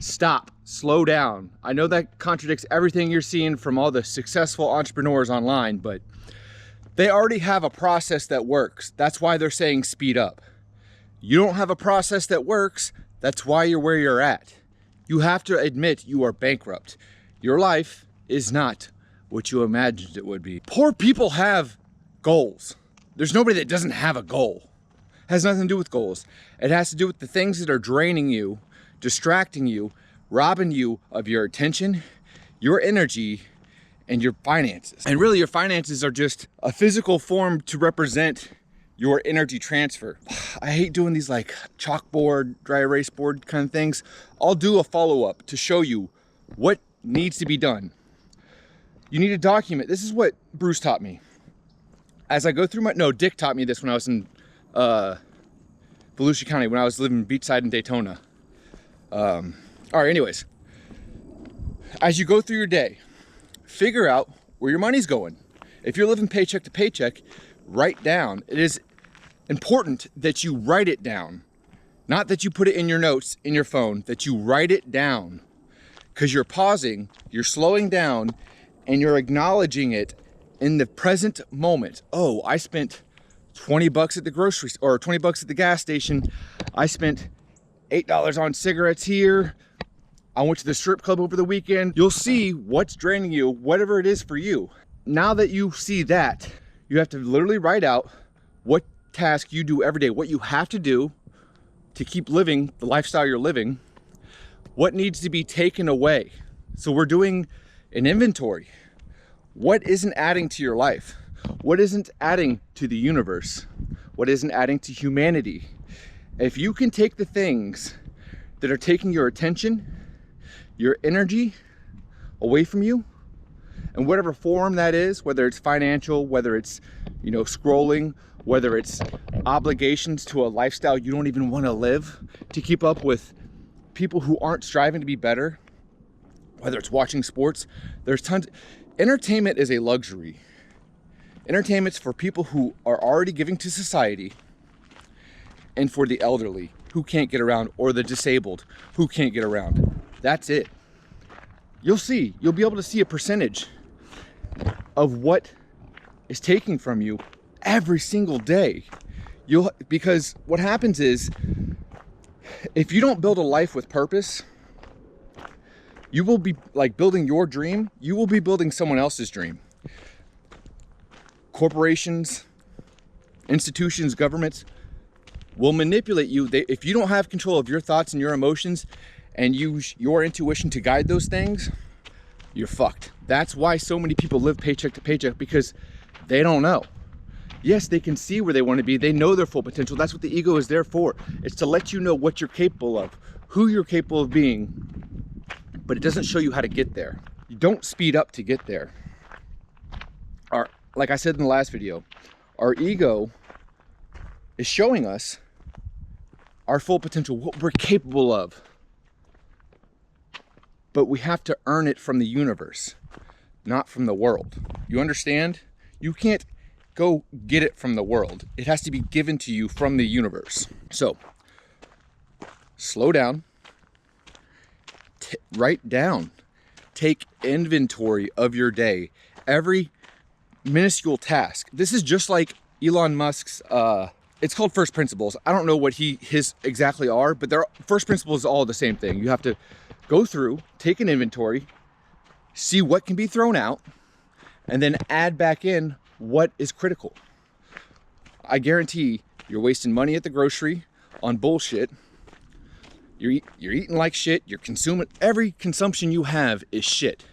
Stop, slow down. I know that contradicts everything you're seeing from all the successful entrepreneurs online, but they already have a process that works. That's why they're saying speed up. You don't have a process that works. That's why you're where you're at. You have to admit you are bankrupt. Your life is not what you imagined it would be. Poor people have goals. There's nobody that doesn't have a goal. It has nothing to do with goals. It has to do with the things that are draining you, distracting you, robbing you of your attention, your energy, and your finances. And really, your finances are just a physical form to represent your energy transfer. I hate doing these like chalkboard, dry erase board kind of things. I'll do a follow-up to show you what needs to be done. You need to document. This is what Bruce taught me. As I go through Dick taught me this when I was in Volusia County, when I was living beachside in Daytona. All right, anyways. As you go through your day, figure out where your money's going. If you're living paycheck to paycheck, write down. It is important that you write it down. Not that you put it in your notes in your phone, that you write it down. Because you're pausing, you're slowing down, and you're acknowledging it in the present moment. Oh, I spent 20 bucks at the grocery store, or 20 bucks at the gas station. I spent $8 on cigarettes here. I went to the strip club over the weekend. You'll see what's draining you, whatever it is for you. Now that you see that, you have to literally write out what task you do every day, what you have to do to keep living the lifestyle you're living, what needs to be taken away. So we're doing an inventory. What isn't adding to your life? What isn't adding to the universe? What isn't adding to humanity? If you can take the things that are taking your attention, your energy away from you, and whatever form that is, whether it's financial, whether it's, scrolling, whether it's obligations to a lifestyle you don't even want to live to keep up with people who aren't striving to be better, whether it's watching sports, there's tons. Entertainment is a luxury. Entertainment's for people who are already giving to society, and for the elderly who can't get around, or the disabled who can't get around. That's it. You'll be able to see a percentage of what is taking from you every single day. Because what happens is, if you don't build a life with purpose, you will be like building your dream, you will be building someone else's dream. Corporations, institutions, governments will manipulate you. If you don't have control of your thoughts and your emotions and use your intuition to guide those things, you're fucked. That's why so many people live paycheck to paycheck, because they don't know. Yes, they can see where they want to be. They know their full potential. That's what the ego is there for. It's to let you know what you're capable of, who you're capable of being, but it doesn't show you how to get there. You don't speed up to get there. Like I said in the last video, our ego is showing us our full potential, what we're capable of. But we have to earn it from the universe, not from the world. You understand? You can't go get it from the world. It has to be given to you from the universe. So, slow down, write down, take inventory of your day, every minuscule task. This is just like Elon Musk's, it's called first principles. I don't know what his exactly are, but first principles is all the same thing. You have to go through, take an inventory, see what can be thrown out, and then add back in what is critical. I guarantee you're wasting money at the grocery on bullshit. You're eating like shit. You're consuming. Every consumption you have is shit.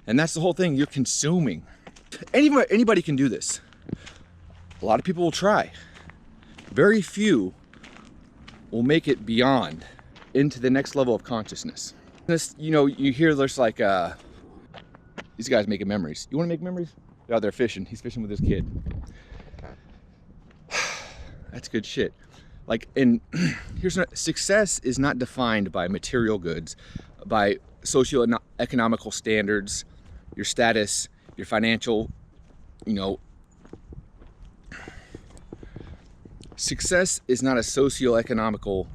And that's the whole thing. You're consuming. Anybody can do this. A lot of people will try. Very few will make it beyond into the next level of consciousness. This, you hear there's like, these guys making memories. You want to make memories? They're out there fishing. He's fishing with his kid. That's good shit. Success is not defined by material goods, by socio-economical standards, your status, your financial, success is not a socio-economical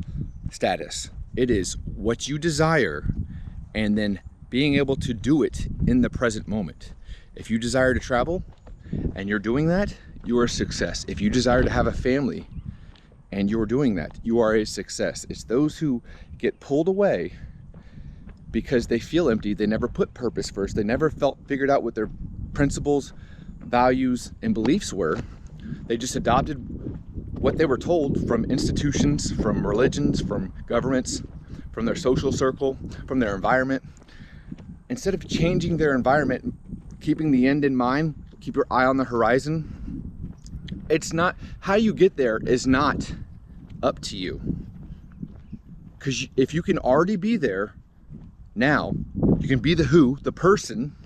status. It is what you desire and then being able to do it in the present moment. If you desire to travel and you're doing that, you are a success. If you desire to have a family and you're doing that, you are a success. It's those who get pulled away because they feel empty. They never put purpose first. They never figured out what their principles, values, and beliefs were. They just adopted what they were told from institutions, from religions, from governments, from their social circle, from their environment. Instead of changing their environment, keeping the end in mind, keep your eye on the horizon, it's not, how you get there is not up to you. Because if you can already be there now, you can be the person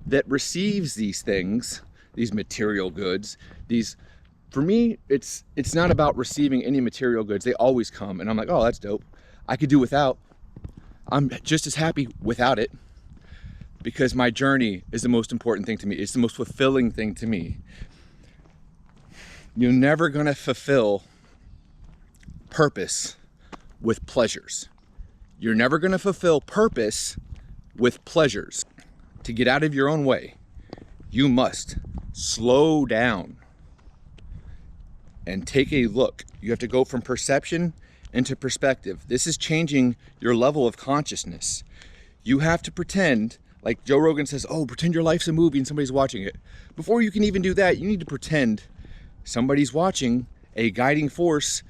that receives these things, these material goods, for me, it's not about receiving any material goods. They always come, and I'm like, oh, that's dope. I could do without. I'm just as happy without it, because my journey is the most important thing to me. It's the most fulfilling thing to me. You're never gonna fulfill purpose with pleasures. You're never gonna fulfill purpose with pleasures. To get out of your own way, you must slow down and take a look. You have to go from perception into perspective. This is changing your level of consciousness. You have to pretend, like Joe Rogan says, oh, pretend your life's a movie and somebody's watching it. Before you can even do that, you need to pretend somebody's watching, a guiding force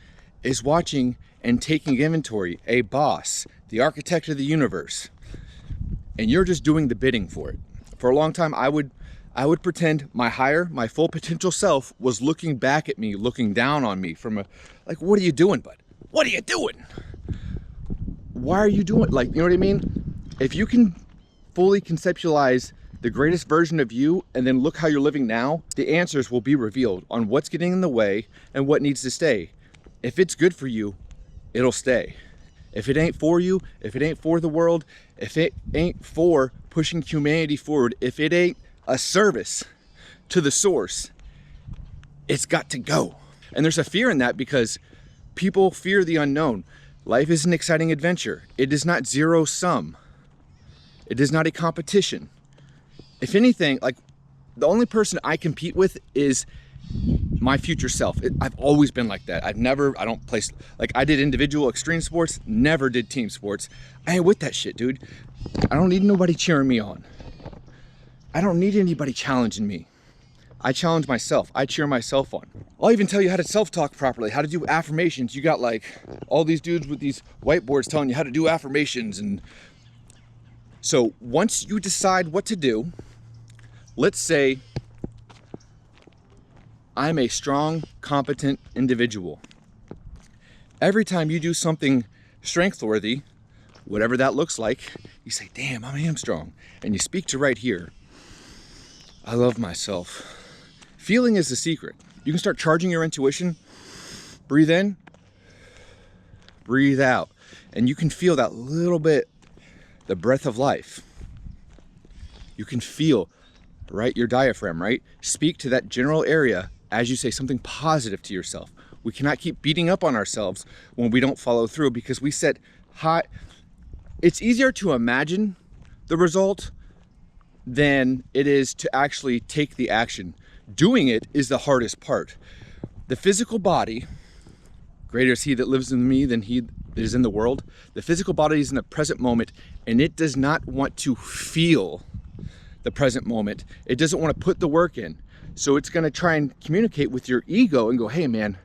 is watching and taking inventory, a boss, the architect of the universe. And you're just doing the bidding for it. For a long time, I would pretend my full potential self was looking back at me, looking down on me from like, what are you doing, bud? What are you doing? Why are you doing, like, you know what I mean? If you can fully conceptualize the greatest version of you and then look how you're living now, the answers will be revealed on what's getting in the way and what needs to stay. If it's good for you, it'll stay. If it ain't for you, if it ain't for the world, if it ain't for pushing humanity forward, if it ain't a service to the source, it's got to go. And there's a fear in that because people fear the unknown. Life is an exciting adventure. It is not zero sum. It is not a competition. If anything, like, the only person I compete with is my future self. I've always been like that. I don't play, like, I did individual extreme sports, never did team sports. I ain't with that shit, dude. I don't need nobody cheering me on. I don't need anybody challenging me. I challenge myself. I cheer myself on. I'll even tell you how to self-talk properly, how to do affirmations. You got like all these dudes with these whiteboards telling you how to do affirmations. And so once you decide what to do, let's say I'm a strong, competent individual. Every time you do something strength-worthy, whatever that looks like, you say, damn, I am strong. And you speak to right here. I love myself. Feeling is the secret. You can start charging your intuition. Breathe in, breathe out. And you can feel that little bit, the breath of life. You can feel, right, your diaphragm, right? Speak to that general area as you say something positive to yourself. We cannot keep beating up on ourselves when we don't follow through, because we set high. It's easier to imagine the result than it is to actually take the action. Doing it is the hardest part. The physical body, greater is he that lives in me than he that is in the world. The physical body is in the present moment, and it does not want to feel the present moment. It doesn't want to put the work in. So it's going to try and communicate with your ego and go, hey man,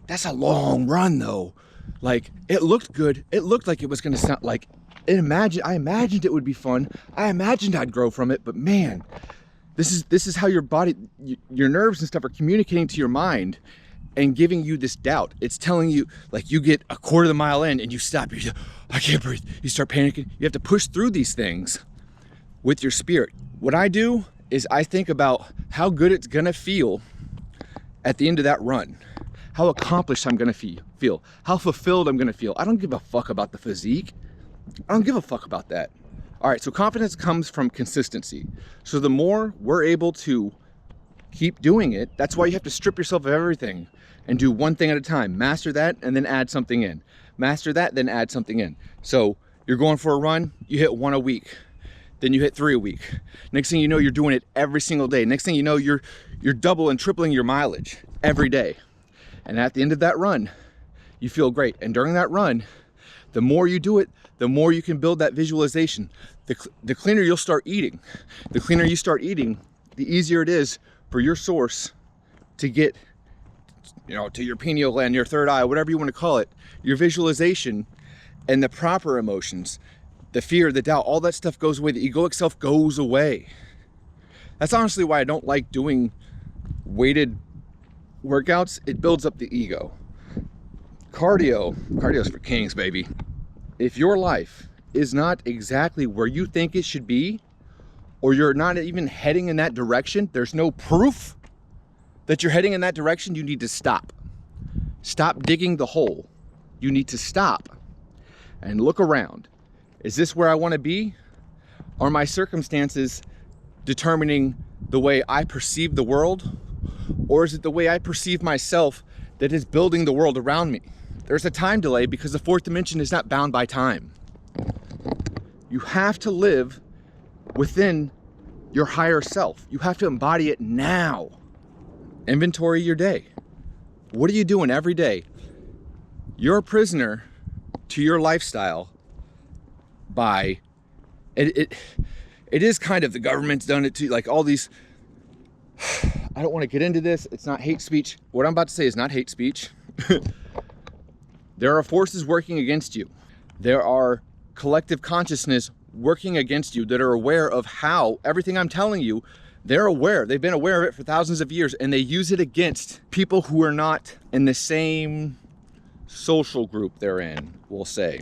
that's a long run though. Like, it looked good. It looked like it was going to sound like, I imagined it would be fun. I imagined I'd grow from it, but man, this is how your body, your nerves and stuff are communicating to your mind and giving you this doubt. It's telling you, like, you get a quarter of the mile in and you stop. You say, I can't breathe. You start panicking. You have to push through these things with your spirit. What I do is I think about how good it's gonna feel at the end of that run, how accomplished I'm gonna feel, how fulfilled I'm gonna feel. I don't give a fuck about the physique. I don't give a fuck about that. All right, so confidence comes from consistency. So the more we're able to keep doing it, that's why you have to strip yourself of everything and do one thing at a time. Master that and then add something in. Master that, then add something in. So you're going for a run, you hit 1 a week, then you hit 3 a week. Next thing you know, you're doing it every single day. Next thing you know, you're double and tripling your mileage every day. And at the end of that run, you feel great. And during that run, the more you do it, the more you can build that visualization. The cleaner you'll start eating. The cleaner you start eating, the easier it is for your source to get, you know, to your pineal gland, your third eye, whatever you want to call it, your visualization and the proper emotions, the fear, the doubt, all that stuff goes away. The egoic self goes away. That's honestly why I don't like doing weighted workouts. It builds up the ego. Cardio's for kings, baby. If your life is not exactly where you think it should be, or you're not even heading in that direction, there's no proof that you're heading in that direction, you need to stop. Stop digging the hole. You need to stop and look around. Is this where I want to be? Are my circumstances determining the way I perceive the world? Or is it the way I perceive myself that is building the world around me? There's a time delay because the fourth dimension is not bound by time. You have to live within your higher self. You have to embody it now. Inventory your day. What are you doing every day? You're a prisoner to your lifestyle by, it is kind of, the government's done it too, like all these, I don't want to get into this. It's not hate speech. What I'm about to say is not hate speech. There are forces working against you. There are collective consciousness working against you that are aware of how everything I'm telling you, they're aware. They've been aware of it for thousands of years, and they use it against people who are not in the same social group they're in, we'll say.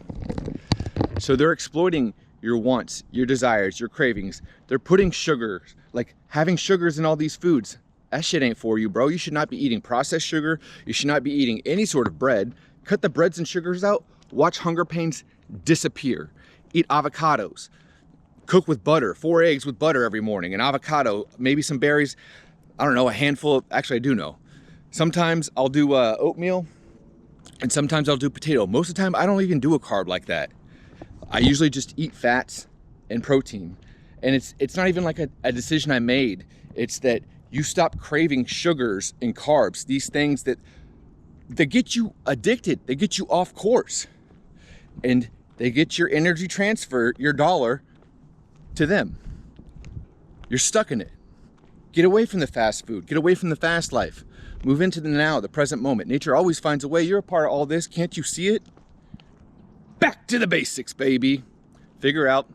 So they're exploiting your wants, your desires, your cravings. They're putting sugar, like having sugars in all these foods. That shit ain't for you, bro. You should not be eating processed sugar. You should not be eating any sort of bread. Cut the breads and sugars out. Watch hunger pains disappear. Eat avocados. Cook with butter, 4 eggs with butter every morning, an avocado, maybe some berries. I don't know, a handful of, actually I do know. Sometimes I'll do oatmeal, and sometimes I'll do potato. Most of the time, I don't even do a carb like that. I usually just eat fats and protein. And it's not even like a decision I made. It's that you stop craving sugars and carbs, these things that get you addicted, they get you off course. And they get your energy transfer, your dollar, to them. You're stuck in it. Get away from the fast food. Get away from the fast life. Move into the now, the present moment. Nature always finds a way. You're a part of all this. Can't you see it? Back to the basics, baby. Figure out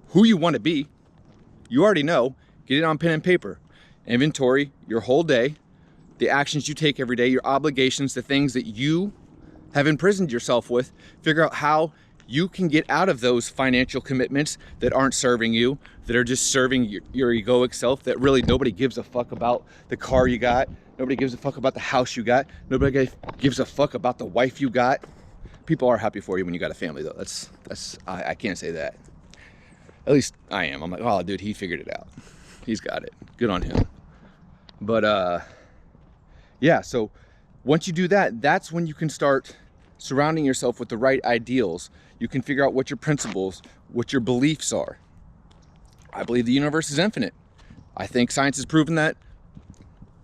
who you want to be. You already know. Get it on pen and paper. Inventory your whole day, the actions you take every day, your obligations, the things that you have imprisoned yourself with. Figure out how you can get out of those financial commitments that aren't serving you, that are just serving your egoic self, that really nobody gives a fuck about the car you got. Nobody gives a fuck about the house you got. Nobody gives a fuck about the wife you got. People are happy for you when you got a family though. I can't say that. At least I am. I'm like, oh dude, he figured it out. He's got it. Good on him. But yeah, so once you do that, that's when you can start surrounding yourself with the right ideals. You can figure out what your principles, what your beliefs are. I believe the universe is infinite. I think science has proven that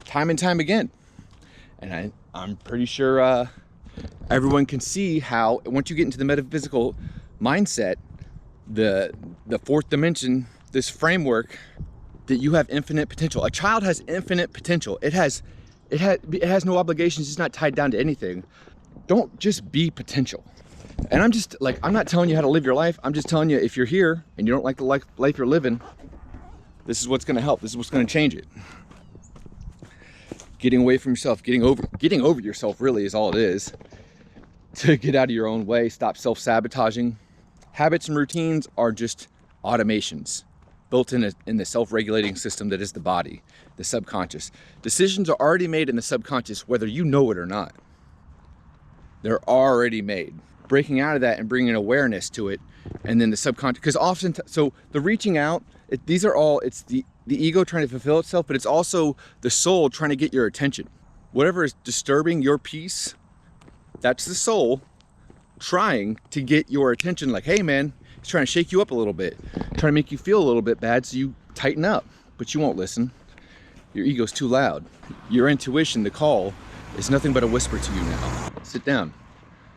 time and time again. And I'm pretty sure everyone can see how, once you get into the metaphysical mindset, the fourth dimension, this framework, that you have infinite potential. A child has infinite potential. It has no obligations. It's not tied down to anything. Don't just be potential. And I'm just like, I'm not telling you how to live your life. I'm just telling you, if you're here and you don't like the life you're living, this is what's going to help. This is what's going to change it. Getting away from yourself, getting over yourself really is all it is. To get out of your own way, stop self-sabotaging. Habits and routines are just automations built in the self-regulating system that is the body, the subconscious. Decisions are already made in the subconscious, whether you know it or not. They're already made. Breaking out of that and bringing awareness to it, and then the subconscious, because often, so the reaching out, these are all, it's the ego trying to fulfill itself, but it's also the soul trying to get your attention. Whatever is disturbing your peace, that's the soul trying to get your attention, like, hey man, he's trying to shake you up a little bit, trying to make you feel a little bit bad so you tighten up, but you won't listen. Your ego's too loud. Your intuition, the call, is nothing but a whisper to you now. Sit down,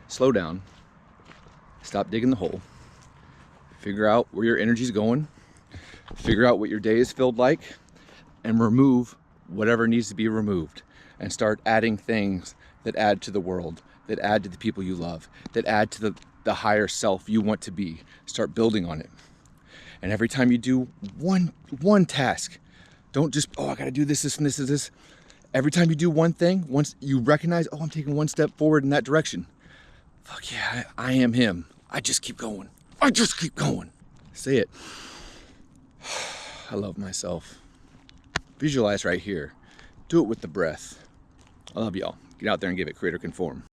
slow down, stop digging the hole, figure out where your energy's going, figure out what your day is filled like, and remove whatever needs to be removed, and start adding things that add to the world, that add to the people you love, that add to the higher self you want to be. Start building on it. And every time you do one task, don't just, oh, I gotta do this, and this. Every time you do one thing, once you recognize, oh, I'm taking one step forward in that direction. Fuck yeah, I am him. I just keep going. I just keep going. Say it. I love myself. Visualize right here. Do it with the breath. I love y'all. Get out there and give it, create or conform.